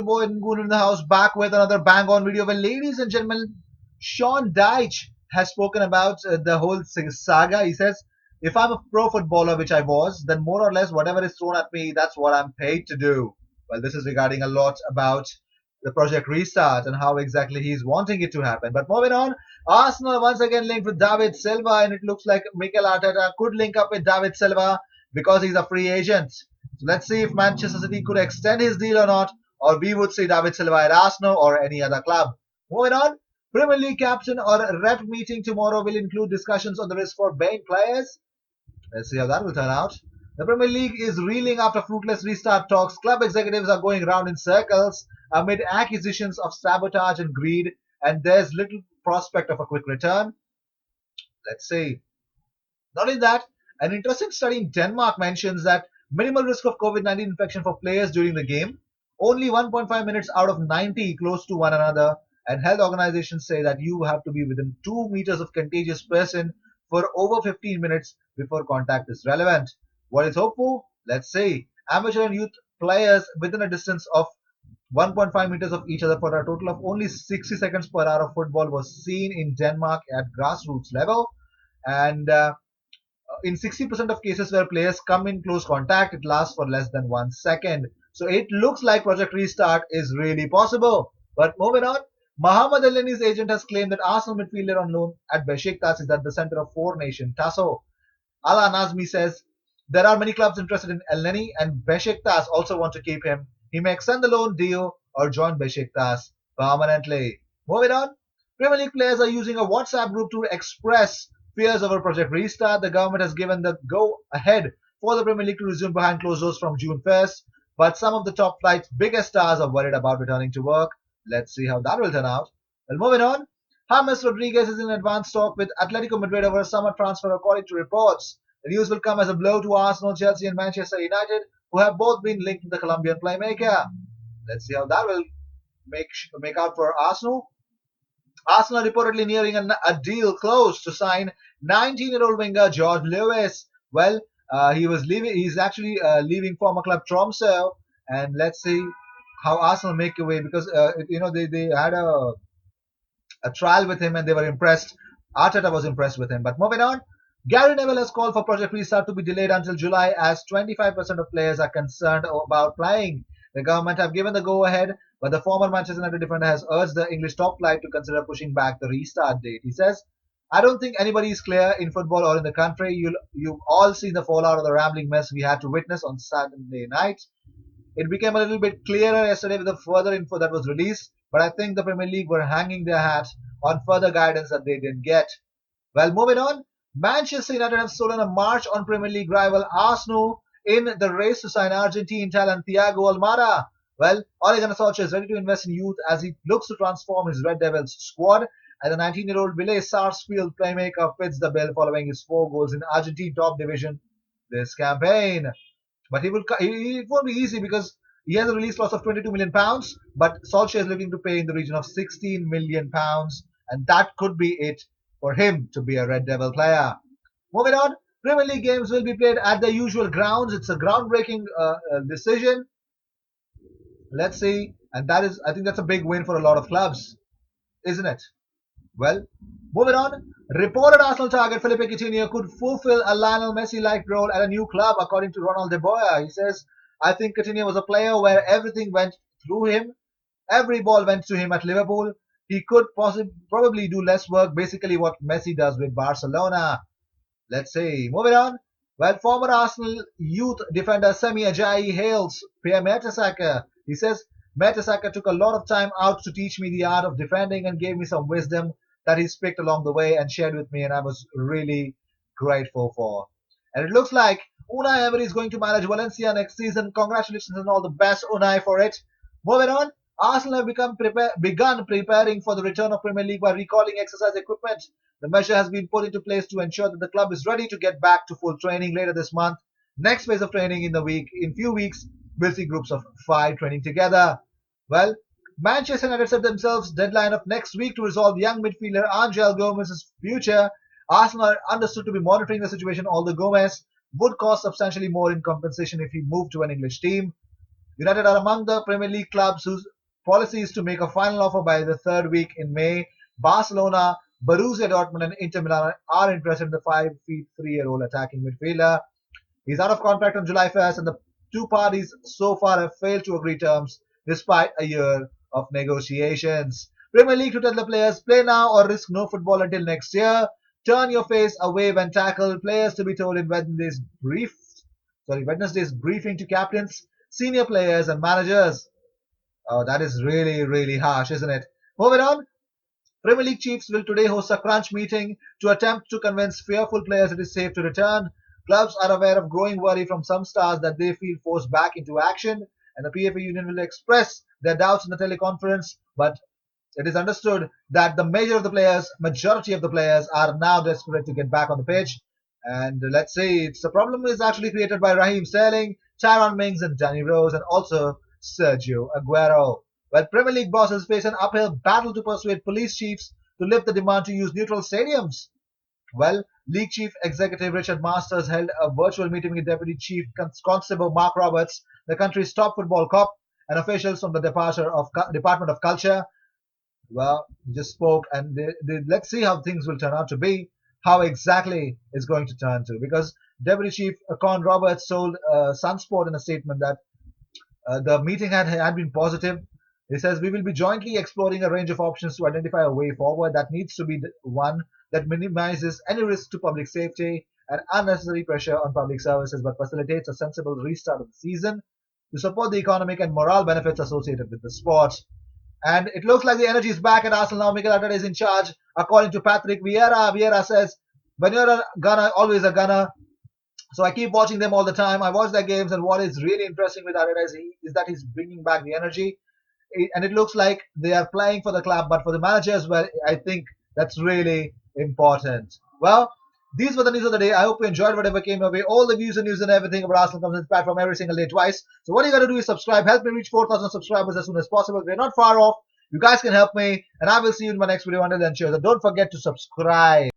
Boy and Goon in the house, back with another bang on video. Well, ladies and gentlemen, Sean Dyche has spoken about the whole saga. He says, if I'm a pro footballer, which I was, then more or less whatever is thrown at me, that's what I'm paid to do. Well, this is regarding a lot about the Project Restart and how exactly he's wanting it to happen. But moving on, Arsenal once again linked with David Silva, and it looks like Mikel Arteta could link up with David Silva because he's a free agent. So let's see if Manchester City could extend his deal or not, or we would see David Silva at Arsenal or any other club. Moving on, Premier League captain or rep meeting tomorrow will include discussions on the risk for paying players. Let's see how that will turn out. The Premier League is reeling after fruitless restart talks. Club executives are going round in circles amid accusations of sabotage and greed, and there's little prospect of a quick return. Let's see. Not only that, an interesting study in Denmark mentions that minimal risk of COVID-19 infection for players during the game, only 1.5 minutes out of 90 close to one another, and health organizations say that you have to be within 2 meters of contagious person for over 15 minutes before contact is relevant. What is hopeful? Let's see. Amateur and youth players within a distance of 1.5 meters of each other for a total of only 60 seconds per hour of football was seen in Denmark at grassroots level. And in 60% of cases where players come in close contact, it lasts for less than 1 second. So it looks like Project Restart is really possible. But moving on, Mohamed Elneni's agent has claimed that Arsenal midfielder on loan at Besiktas is at the center of four nation Tasso. Ala Nazmi says there are many clubs interested in Elneny and Besiktas also want to keep him. He may extend the loan deal or join Besiktas permanently. Moving on, Premier League players are using a WhatsApp group to express fears over Project Restart. The government has given the go-ahead for the Premier League to resume behind closed doors from June 1st, but some of the top flight's biggest stars are worried about returning to work. Let's see how that will turn out. Well, moving on, James Rodriguez is in advanced talk with Atletico Madrid over a summer transfer, according to reports. The news will come as a blow to Arsenal, Chelsea, and Manchester United, who have both been linked to the Colombian playmaker. Let's see how that will make out for Arsenal. Arsenal reportedly nearing a deal close to sign 19-year-old winger George Lewis. Well, he was leaving. He's actually leaving former club Tromsø, and let's see how Arsenal make away because they had a trial with him and they were impressed. Arteta was impressed with him. But moving on, Gary Neville has called for Project Restart to be delayed until July as 25% of players are concerned about playing. The government have given the go-ahead, but the former Manchester United defender has urged the English top flight to consider pushing back the restart date. He says, I don't think anybody is clear in football or in the country. You've all seen the fallout of the rambling mess we had to witness on Saturday night. It became a little bit clearer yesterday with the further info that was released, but I think the Premier League were hanging their hat on further guidance that they didn't get. Well, moving on, Manchester United have stolen a march on Premier League rival Arsenal in the race to sign Argentine talent Thiago Almada. Well, Ole Gunnar Solskjaer is ready to invest in youth as he looks to transform his Red Devils squad, and the 19-year-old Ville Sarsfield playmaker fits the bill following his 4 goals in Argentine top division this campaign. But it won't be easy because he has a release loss of £22 million, but Solskjaer is looking to pay in the region of £16 million, and that could be it for him to be a Red Devil player. Moving on, Premier League games will be played at the usual grounds. It's a groundbreaking decision. Let's see, and I think that's a big win for a lot of clubs, isn't it? Well, moving on, reported Arsenal target Felipe Coutinho could fulfill a Lionel Messi-like role at a new club, according to Ronald De Boer. He says, I think Coutinho was a player where everything went through him. Every ball went to him at Liverpool. He could probably do less work, basically what Messi does with Barcelona. Let's see. Moving on. Well, former Arsenal youth defender Semi Ajayi hails Pierre Mertesacker. He says, Mertesacker took a lot of time out to teach me the art of defending and gave me some wisdom that he's picked along the way and shared with me, and I was really grateful for. And it looks like Unai Emery is going to manage Valencia next season. Congratulations and all the best, Unai, for it. Moving on, Arsenal have begun preparing for the return of Premier League by recalling exercise equipment. The measure has been put into place to ensure that the club is ready to get back to full training later this month. Next phase of training in few weeks, we'll see groups of 5 training together. Well, Manchester United set themselves deadline of next week to resolve young midfielder Angel Gomez's future. Arsenal are understood to be monitoring the situation, although Gomez would cost substantially more in compensation if he moved to an English team. United are among the Premier League clubs whose policy is to make a final offer by the third week in May. Barcelona, Borussia Dortmund, and Inter Milan are interested in the 5 feet 3-year-old attacking midfielder. He's out of contract on July 1st, and the two parties so far have failed to agree terms despite a year of negotiations. Premier League to tell the players play now or risk no football until next year. Turn your face away when tackled. Players to be told in Wednesday's briefing to captains, senior players, and managers. Oh, that is really, really harsh, isn't it? Moving on, Premier League chiefs will today host a crunch meeting to attempt to convince fearful players it is safe to return. Clubs are aware of growing worry from some stars that they feel forced back into action, and the PFA union will express their doubts in the teleconference. But it is understood that majority of the players are now desperate to get back on the pitch. And let's say the problem is actually created by Raheem Sterling, Tyrone Mings, and Danny Rose, and also Sergio Aguero. Well, Premier League bosses face an uphill battle to persuade police chiefs to lift the demand to use neutral stadiums. Well, League Chief Executive Richard Masters held a virtual meeting with Deputy Chief Constable Mark Roberts, the country's top football cop, and officials from the Department of Culture. Well, he just spoke, and let's see how things will turn out to be, how exactly it's going to turn to. Because Deputy Chief Con Roberts told Sunsport in a statement that the meeting had been positive. He says we will be jointly exploring a range of options to identify a way forward that needs to be one that minimizes any risk to public safety and unnecessary pressure on public services, but facilitates a sensible restart of the season to support the economic and moral benefits associated with the sport. And it looks like the energy is back at Arsenal now. Mikel Arteta is in charge, according to Patrick Vieira. Vieira says, "When you're a gunner, always a gunner." So I keep watching them all the time. I watch their games, and what is really interesting with Arteta is that he's bringing back the energy, and it looks like they are playing for the club, but for the manager as well. I think that's really important. Well, these were the news of the day. I hope you enjoyed whatever came your way. All the views and news and everything about Arsenal comes in this platform every single day twice. So what you got to do is subscribe. Help me reach 4,000 subscribers as soon as possible. We're not far off. You guys can help me, and I will see you in my next video. Until then, cheers. And don't forget to subscribe.